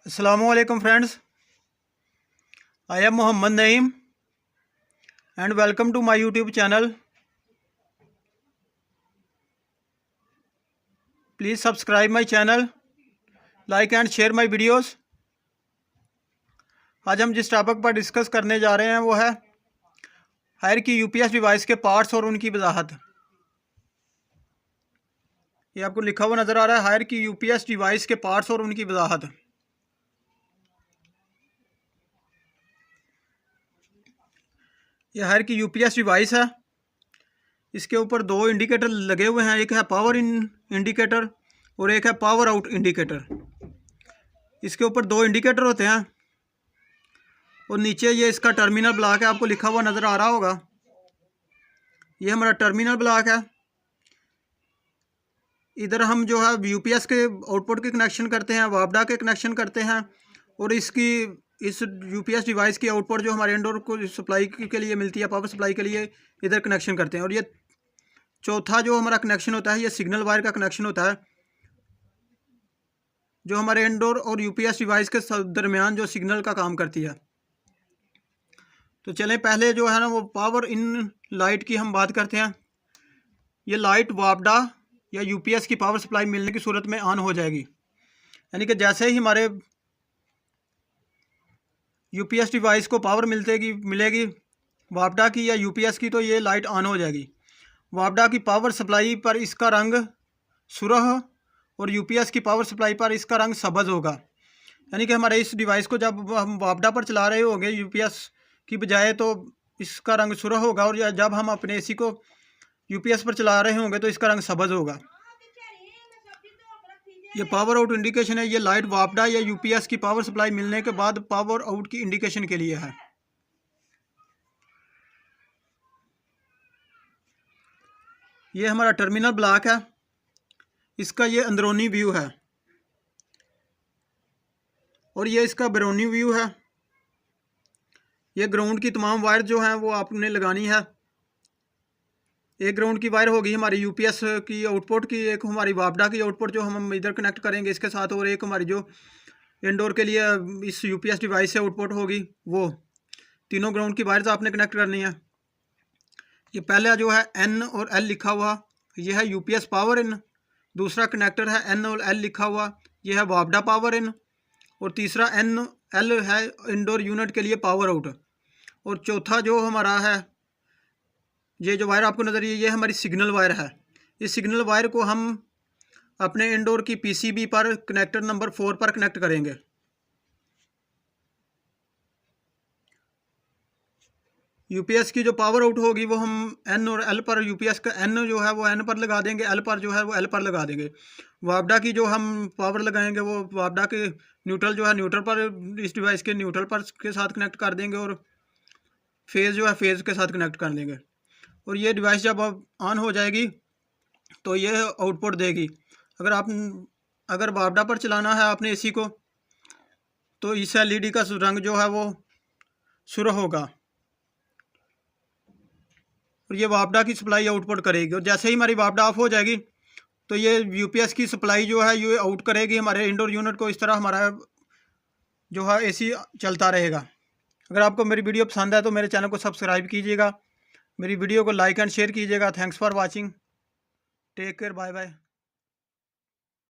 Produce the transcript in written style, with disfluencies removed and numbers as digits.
Assalamualaikum friends, I am Muhammad Naeem and welcome to my YouTube channel. Please subscribe my channel, like and share my videos. आज हम जिस topic पर discuss करने जा रहे हैं वो है हायर की यूपीएस डिवाइस के पार्ट्स और उनकी वजाहत। ये आपको लिखा हुआ नज़र आ रहा है, हायर की यूपीएस डिवाइस के पार्ट्स और उनकी वजाहत। ये हायर की यूपीएस डिवाइस है, इसके ऊपर दो इंडिकेटर लगे हुए हैं, एक है पावर इन इंडिकेटर और एक है पावर आउट इंडिकेटर। इसके ऊपर दो इंडिकेटर होते हैं और नीचे ये इसका टर्मिनल ब्लॉक है, आपको लिखा हुआ नज़र आ रहा होगा। ये हमारा टर्मिनल ब्लॉक है। इधर हम जो है यूपीएस के आउटपुट के कनेक्शन करते हैं, वापडा के कनेक्शन करते हैं और इस यूपीएस डिवाइस की आउटपुट जो हमारे इंडोर को सप्लाई के लिए मिलती है, पावर सप्लाई के लिए, इधर कनेक्शन करते हैं। और ये चौथा जो हमारा कनेक्शन होता है, ये सिग्नल वायर का कनेक्शन होता है, जो हमारे इंडोर और यूपीएस डिवाइस के दरमियान जो सिग्नल का काम करती है। तो चलें पहले जो है ना वो पावर इन लाइट की हम बात करते हैं। ये लाइट वापडा या यूपीएस की पावर सप्लाई मिलने की सूरत में ऑन हो जाएगी, यानी कि जैसे ही हमारे यूपीएस डिवाइस को पावर मिलेगी वापडा की या यूपीएस की, तो ये लाइट ऑन हो जाएगी। वापडा की पावर सप्लाई पर इसका रंग सुरह और यूपीएस की पावर सप्लाई पर इसका रंग सब्ज़ होगा। यानी कि हमारे इस डिवाइस को जब हम वापडा पर चला रहे होंगे यूपीएस की बजाय, तो इसका रंग सुरह होगा, और जब हम अपने एसी को यूपीएस पर चला रहे होंगे तो इसका रंग सब्ज़ होगा। ये पावर आउट इंडिकेशन है। ये लाइट वापडा या यूपीएस की पावर सप्लाई मिलने के बाद पावर आउट की इंडिकेशन के लिए है। ये हमारा टर्मिनल ब्लॉक है, इसका ये अंदरूनी व्यू है और ये इसका बैरूनी व्यू है। ये ग्राउंड की तमाम वायर जो हैं वो आपने लगानी है। एक ग्राउंड की वायर होगी हमारी यूपीएस की आउटपुट की, एक हमारी वापडा की आउटपुट जो हम इधर कनेक्ट करेंगे इसके साथ, और एक हमारी जो इंडोर के लिए इस यूपीएस डिवाइस से आउटपुट होगी, वो तीनों ग्राउंड की वायर्स आपने कनेक्ट करनी है। ये पहला जो है एन और एल लिखा हुआ, ये है यूपीएस पावर इन। दूसरा कनेक्टर है एन और एल लिखा हुआ, ये है वापडा पावर इन। और तीसरा एन एल है इंडोर यूनिट के लिए पावर आउट। और चौथा जो हमारा है, ये जो वायर आपको नज़र आ रही है, ये हमारी सिग्नल वायर है। इस सिग्नल वायर को हम अपने इंडोर की पीसीबी पर कनेक्टर नंबर 4 पर कनेक्ट करेंगे। यूपीएस की जो पावर आउट होगी वो हम एन और एल पर, यूपीएस का एन जो है वो एन पर लगा देंगे, एल पर जो है वो एल पर लगा देंगे। वापडा की जो हम पावर लगाएंगे वो वापडा के न्यूट्रल जो है न्यूट्रल पर, इस डिवाइस के न्यूट्रल पर के साथ कनेक्ट कर देंगे, और फेज़ जो है फेज़ के साथ कनेक्ट कर देंगे। और ये डिवाइस जब ऑन हो जाएगी तो ये आउटपुट देगी। अगर वापडा पर चलाना है आपने एसी को, तो इस एलईडी का रंग जो है वो सुर्ख होगा और ये वापडा की सप्लाई आउटपुट करेगी। और जैसे ही हमारी वापडा ऑफ हो जाएगी तो ये यूपीएस की सप्लाई जो है ये आउट करेगी हमारे इंडोर यूनिट को। इस तरह हमारा जो है एसी चलता रहेगा। अगर आपको मेरी वीडियो पसंद है तो मेरे चैनल को सब्सक्राइब कीजिएगा, मेरी वीडियो को लाइक एंड शेयर कीजिएगा। Thanks for watching, take care, bye bye.